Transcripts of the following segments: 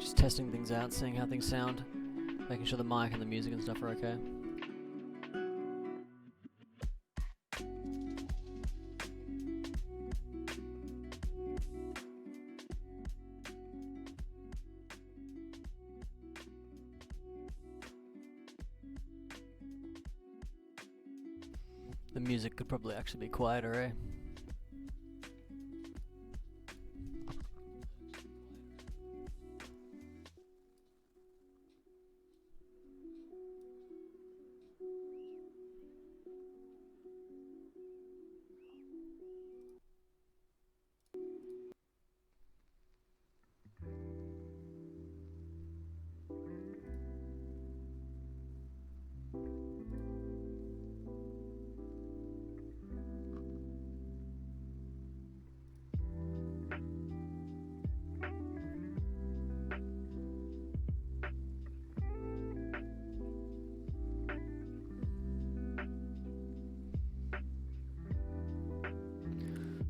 Just testing things out, seeing how things sound, making sure the mic and the music and stuff are okay. The music could probably actually be quieter, eh?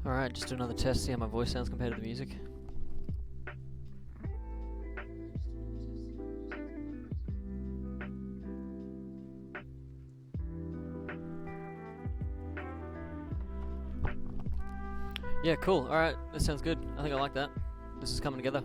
Alright, just do another test, see how my voice sounds compared to the music. Yeah, cool. Alright, that sounds good. I think I like that. This is coming together.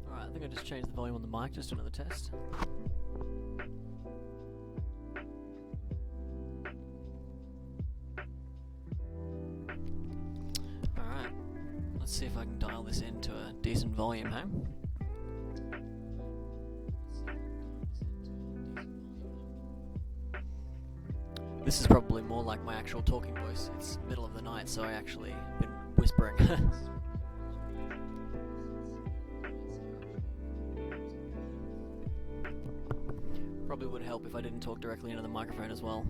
Alright, I think I just changed the volume on the mic, just another test. Alright, let's see if I can dial this into a decent volume, hey? This is probably more like my actual talking voice. It's middle of the night, so I actually been whispering. Probably would help if I didn't talk directly into the microphone as well.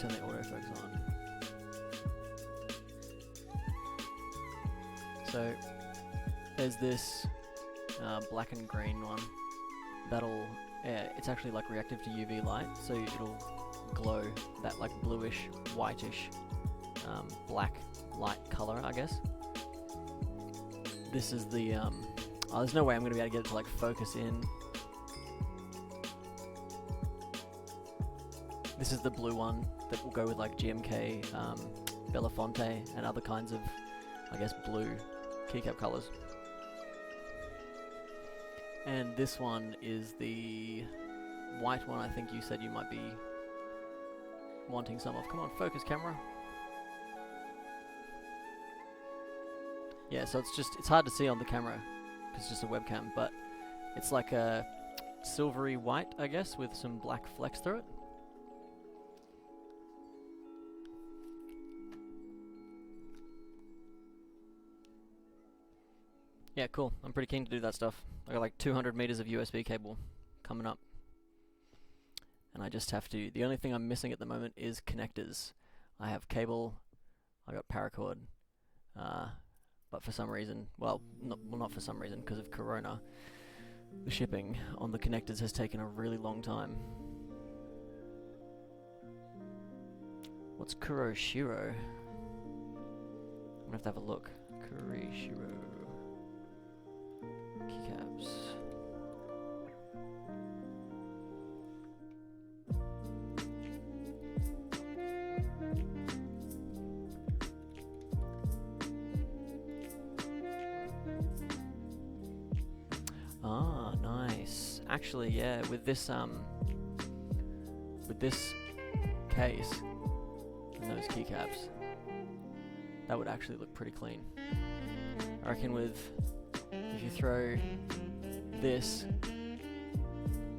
turn the autofocus on. So there's this black and green one that'll, it's actually like reactive to UV light, so it'll glow that like bluish, whitish, black light color, I guess. This is the, oh, there's no way I'm going to be able to get it to like focus in. This is the blue one that will go with like GMK, Belafonte, and other kinds of, I guess, blue keycap colors. And this one is the white one. I think you said you might be wanting some of. Come on, focus camera. Yeah, so it's hard to see on the camera because it's just a webcam, but it's like a silvery white, I guess, with some black flecks through it. Yeah, cool. I'm pretty keen to do that stuff. I got like 200 meters of USB cable coming up. And I just have to... The only thing I'm missing at the moment is connectors. I have cable, I got paracord, but for some reason... Well, not for some reason, because of Corona, the shipping on the connectors has taken a really long time. What's Kuroshiro? I'm gonna have to have a look. Kuroshiro... keycaps. Ah, nice. Actually, yeah, with this case and those keycaps, that would actually look pretty clean. I reckon with if you throw this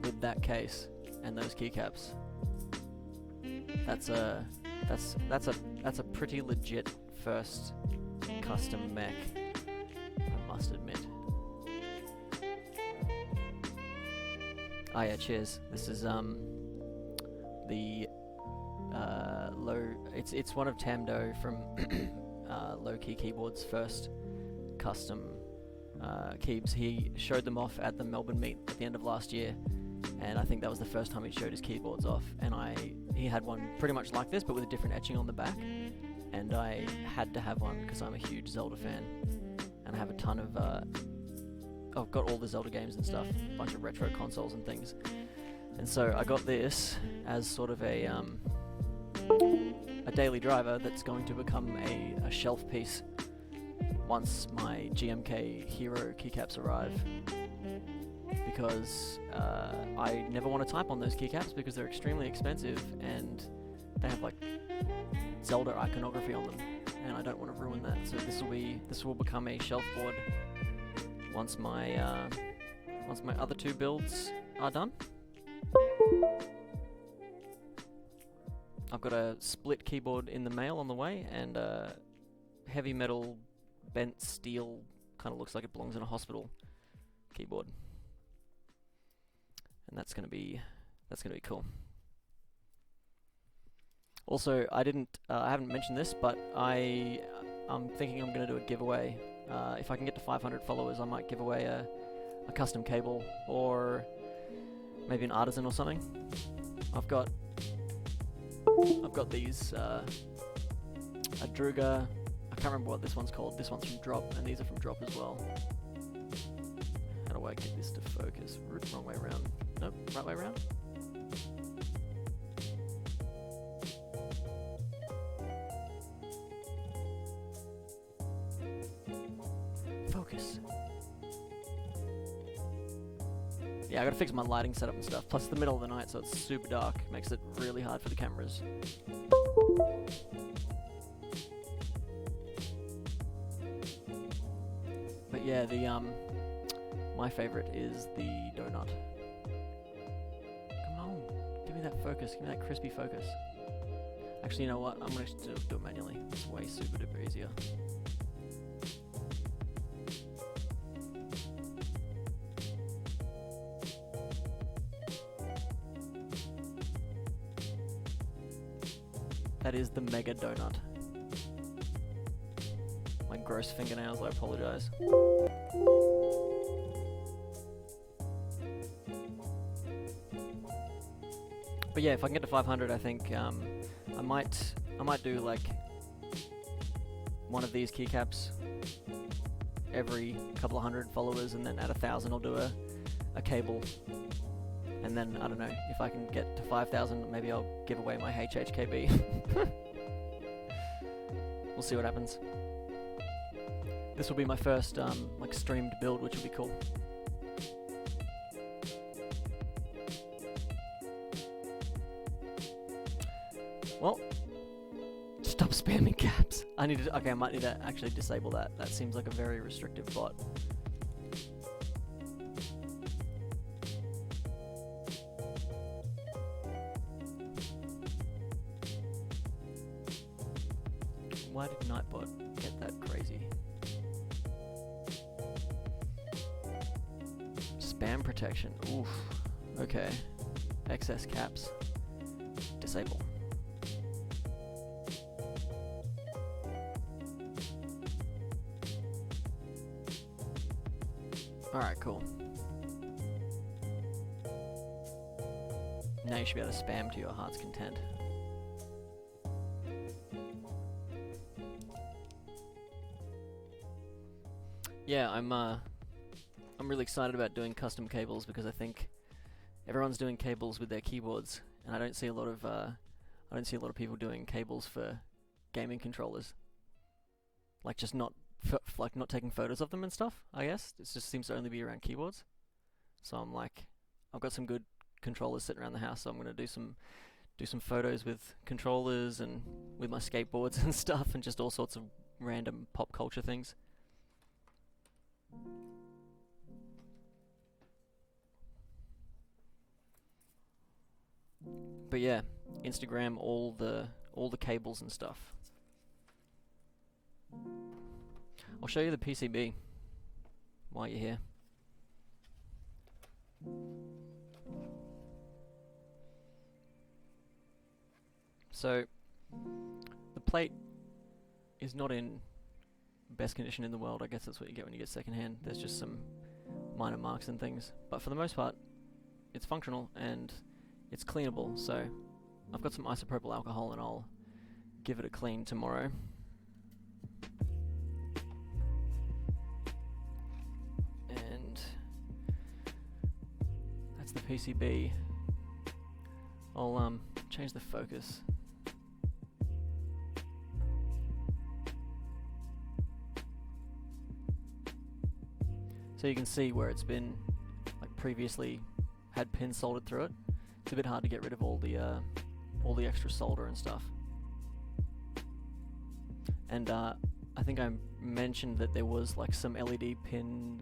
with that case and those keycaps, that's a pretty legit first custom mech, I must admit. Ah yeah, cheers. This is the low. It's one of Tamdo from Low Key Keyboards' first custom keebs. He showed them off at the Melbourne meet at the end of last year, and I think that was the first time he showed his keyboards off. And he had one pretty much like this, but with a different etching on the back. And I had to have one because I'm a huge Zelda fan, and I have a ton of. I've got all the Zelda games and stuff, a bunch of retro consoles and things. And so I got this as sort of a daily driver that's going to become a shelf piece once my GMK Hero keycaps arrive. Because I never want to type on those keycaps because they're extremely expensive and they have like Zelda iconography on them, and I don't want to ruin that. So this will become a shelf board once my other two builds are done. I've got a split keyboard in the mail on the way, and a heavy metal bent steel, kind of looks like it belongs in a hospital, keyboard. And that's gonna be cool. Also, I haven't mentioned this, but I'm thinking I'm gonna do a giveaway. If I can get to 500 followers, I might give away a custom cable, or maybe an artisan or something. I've got these a Druga. I can't remember what this one's called. This one's from Drop, and these are from Drop as well. How do I get this to focus? Wrong way around. Nope, right way around. Focus. Yeah, I gotta fix my lighting setup and stuff. Plus, it's the middle of the night, so it's super dark. Makes it really hard for the cameras. But yeah, my favorite is the donut. Come on, give me that focus. Give me that crispy focus. Actually, you know what? I'm gonna do it manually. It's way super duper easier. That is the mega donut. My gross fingernails, I apologize. But yeah, if I can get to 500, I think I might do like one of these keycaps every couple of hundred followers, and then at 1,000 I'll do a cable. And then, I don't know, if I can get to 5,000, maybe I'll give away my HHKB. We'll see what happens. This will be my first like streamed build, which will be cool. Well, stop spamming caps. I might need to actually disable that. That seems like a very restrictive bot. Why did Nightbot get that crazy? Spam protection. Oof. Okay. Excess caps. Disable. Alright, cool. Now you should be able to spam to your heart's content. Yeah, I'm really excited about doing custom cables because I think everyone's doing cables with their keyboards, and I don't see a lot of people doing cables for gaming controllers. Like just not taking photos of them and stuff. I guess it just seems to only be around keyboards. So I'm like, I've got some good controllers sitting around the house, so I'm gonna do some photos with controllers and with my skateboards and stuff, and just all sorts of random pop culture things. But yeah, Instagram, all the cables and stuff. I'll show you the PCB while you're here. So the plate is not in best condition in the world. I guess that's what you get when you get secondhand. There's just some minor marks and things, but for the most part it's functional and it's cleanable. So I've got some isopropyl alcohol and I'll give it a clean tomorrow. And that's the PCB. I'll change the focus. So you can see where it's been like previously had pins soldered through it. It's a bit hard to get rid of all the extra solder and stuff. And I think I mentioned that there was like some LED pin,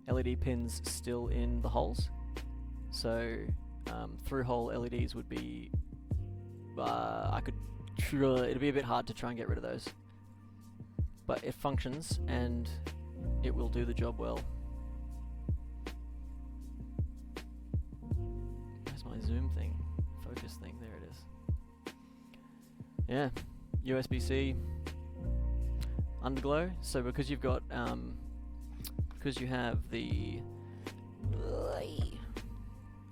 LED pins still in the holes. So through-hole LEDs would be, it'd be a bit hard to try and get rid of those. But it functions and it will do the job well. Where's my zoom thing? Focus thing, there it is. Yeah, USB-C, underglow. So because you've got, because you have the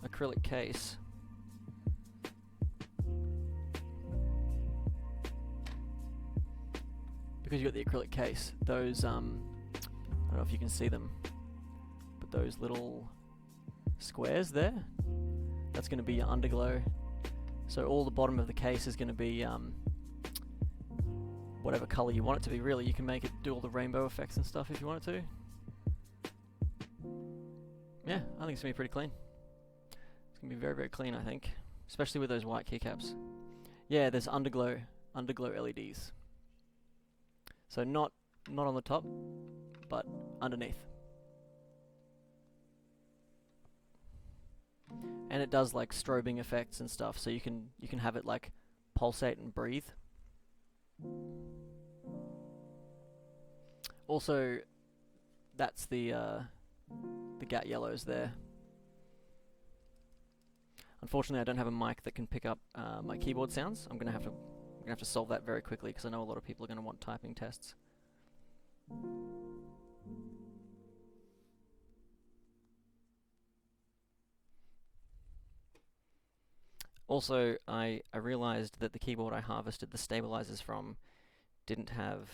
acrylic case, because you've got the acrylic case, those, I don't know if you can see them, but those little squares there, that's going to be your underglow. So all the bottom of the case is going to be whatever color you want it to be, really. You can make it do all the rainbow effects and stuff if you want it to. Yeah, I think it's going to be pretty clean. It's going to be very, very clean, I think. Especially with those white keycaps. Yeah, there's underglow LEDs. So not on the top, but underneath. And it does like strobing effects and stuff, so you can have it like pulsate and breathe. Also, that's the GAT yellows there. Unfortunately, I don't have a mic that can pick up my keyboard sounds. I'm gonna have to solve that very quickly because I know a lot of people are gonna want typing tests. Also, I realized that the keyboard I harvested the stabilizers from didn't have,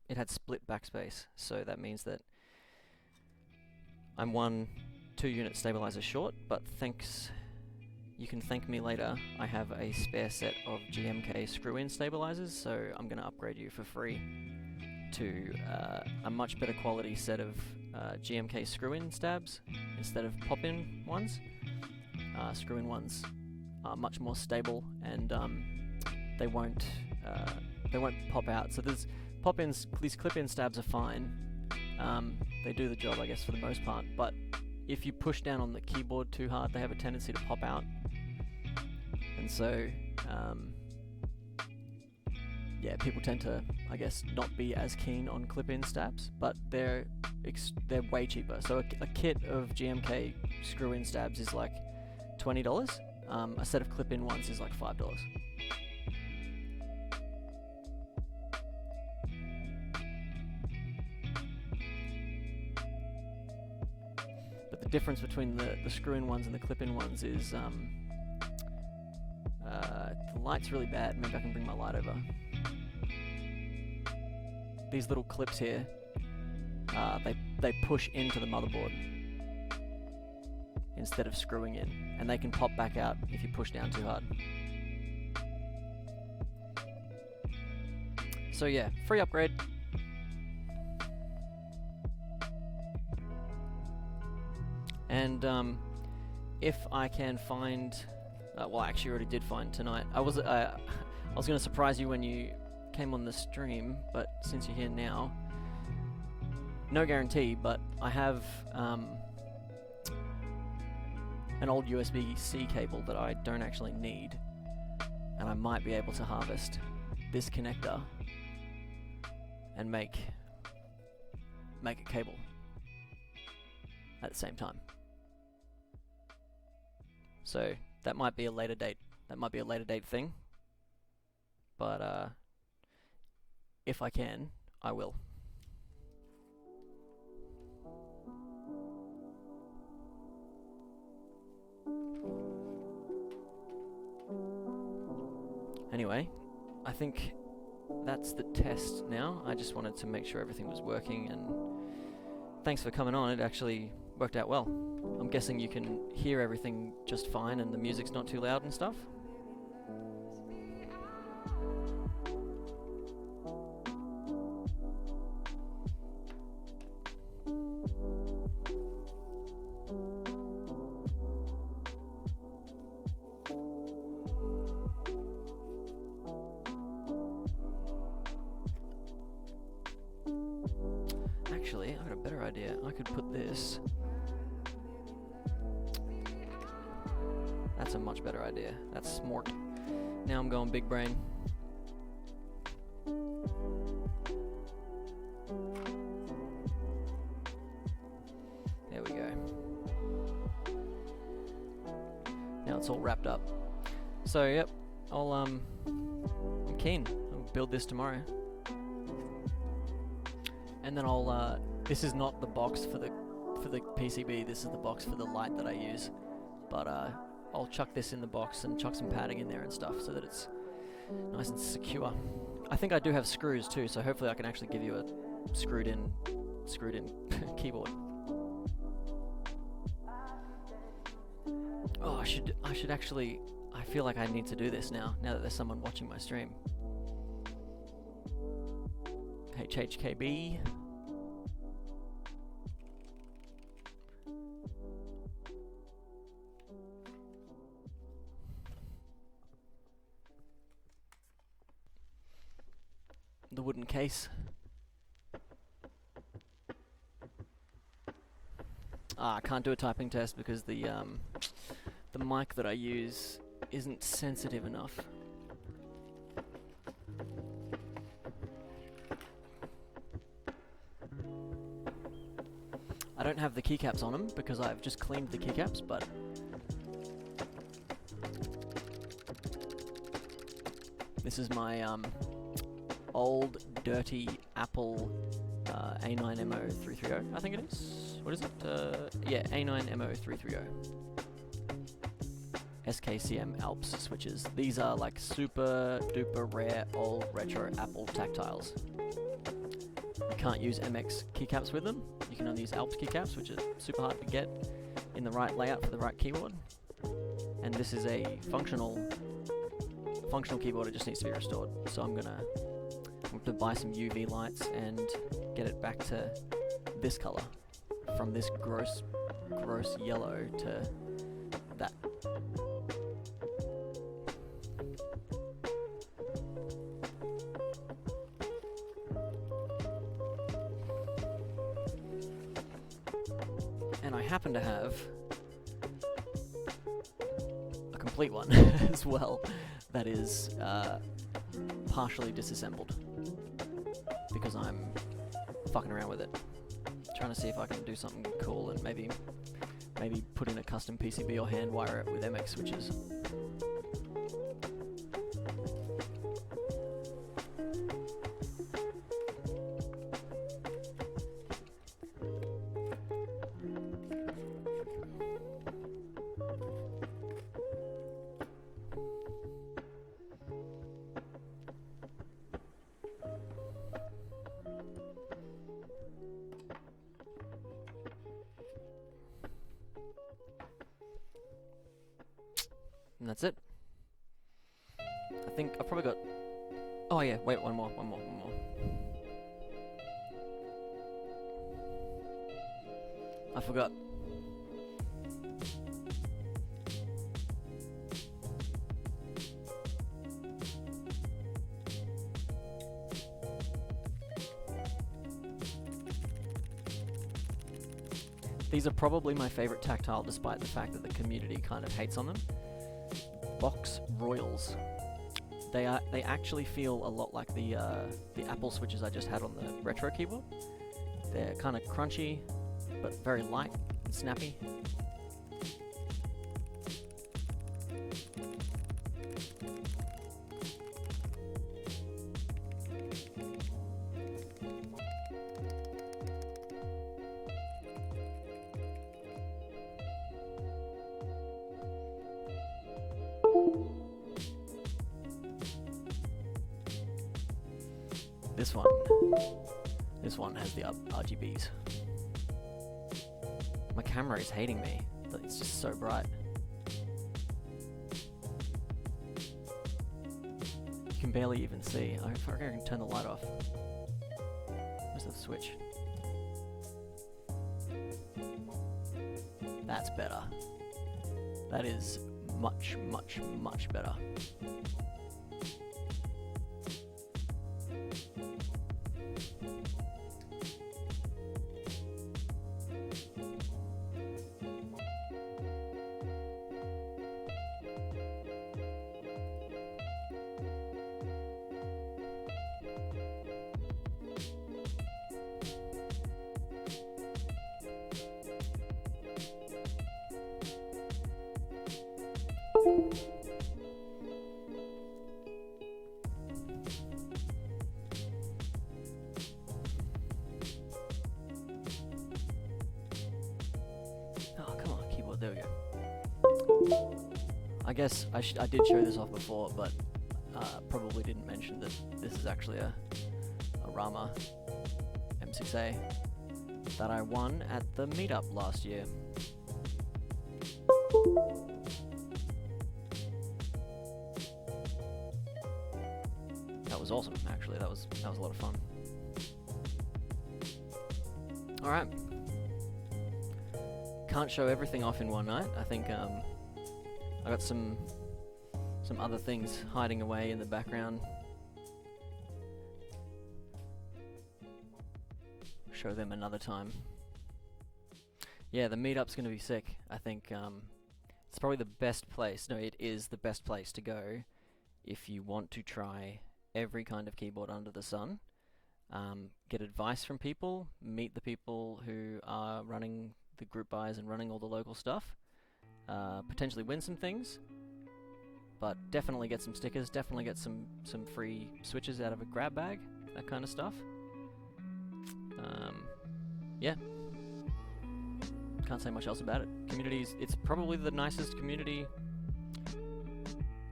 it had split backspace, so that means that I'm 2 unit stabilizer short, but you can thank me later, I have a spare set of GMK screw-in stabilizers, so I'm going to upgrade you for free to a much better quality set of GMK screw-in stabs instead of pop-in ones. Screw-in ones are much more stable, and they won't pop out. So there's pop-ins, these clip-in stabs are fine. They do the job, I guess, for the most part, but if you push down on the keyboard too hard, they have a tendency to pop out. And so, yeah, people tend to, I guess, not be as keen on clip-in stabs, but they're way cheaper. So a kit of GMK screw-in stabs is like $20. A set of clip-in ones is like $5. But the difference between the screw-in ones and the clip-in ones is the light's really bad. Maybe I can bring my light over. These little clips here, they push into the motherboard instead of screwing in, and they can pop back out if you push down too hard. So yeah, free upgrade. And if I can find, well, I actually already did find tonight. I was going to surprise you when you came on the stream, but since you're here now, no guarantee. But I have an old USB-C cable that I don't actually need, and I might be able to harvest this connector and make a cable at the same time. So that might be a later date. That might be a later date thing. But if I can, I will. Anyway, I think that's the test now. I just wanted to make sure everything was working, and thanks for coming on. It actually worked out well. I'm guessing you can hear everything just fine and the music's not too loud and stuff? Actually, I've got a better idea. I could put this... That's a much better idea. That's smart. Now I'm going big brain. There we go. Now it's all wrapped up. So yep, I'm keen. I'll build this tomorrow. And then I'll this is not the box for the PCB, this is the box for the light that I use. But I'll chuck this in the box and chuck some padding in there and stuff so that it's nice and secure. I think I do have screws too, so hopefully I can actually give you a screwed in keyboard. Oh, I should actually, I feel like I need to do this now that there's someone watching my stream. HHKB. The wooden case. I can't do a typing test because the mic that I use isn't sensitive enough. I don't have the keycaps on them because I've just cleaned the keycaps, but this is my old dirty Apple A9MO330, I think it is. What is it? Yeah, A9MO330. SKCM Alps switches. These are like super duper rare old retro Apple tactiles. You can't use MX keycaps with them. You can only use Alps keycaps, which is super hard to get in the right layout for the right keyboard. And this is a functional keyboard. It just needs to be restored. So I'm gonna have to buy some UV lights and get it back to this color, from this gross yellow to that. And I happen to have a complete one as well that is partially disassembled because I'm fucking around with it, trying to see if I can do something cool and maybe put in a custom PCB or hand wire it with MX switches. And that's it. I think I've probably got... Oh yeah, wait, one more. I forgot. These are probably my favorite tactile, despite the fact that the community kind of hates on them. Box Royals. They actually feel a lot like the Apple switches I just had on the retro keyboard. They're kind of crunchy, but very light and snappy. This one has the RGBs. My camera is hating me, but it's just so bright. You can barely even see. I reckon I can turn the light off. Where's the switch? That's better. That is much, much, much better. Oh, come on, keyboard, there we go. I guess I did show this off before, but probably didn't mention that this is actually a Rama M6A that I won at the meetup last year. That was awesome, actually. That was a lot of fun. All right. Can't show everything off in one night. I think I got some other things hiding away in the background. Show them another time. Yeah, the meetup's gonna be sick. I think it's probably the best place. No, it is the best place to go if you want to try every kind of keyboard under the sun. get advice from people, meet the people who are running the group buys and running all the local stuff, potentially win some things, but definitely get some stickers, definitely get some free switches out of a grab bag, that kind of stuff. Yeah. Can't say much else about it. Communities, it's probably the nicest community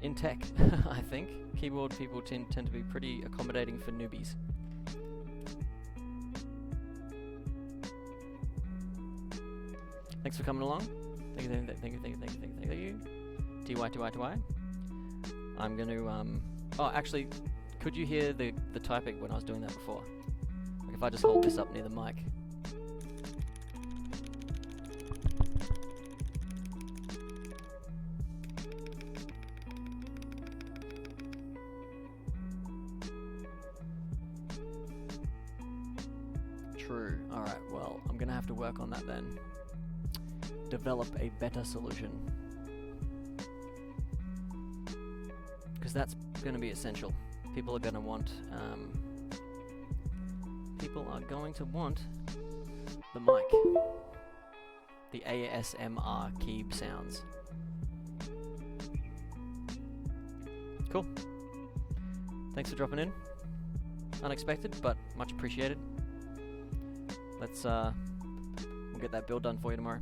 in tech, I think. Keyboard people tend to be pretty accommodating for newbies. Thanks for coming along. Thank you. TY. I'm going to, oh, actually, could you hear the typing when I was doing that before? Like if I just hold this up near the mic. True. Alright, well, I'm going to have to work on that then. Develop a better solution. Because that's going to be essential. People are going to want the mic. The ASMR keeb sounds. Cool. Thanks for dropping in. Unexpected, but much appreciated. Let's we'll get that build done for you tomorrow.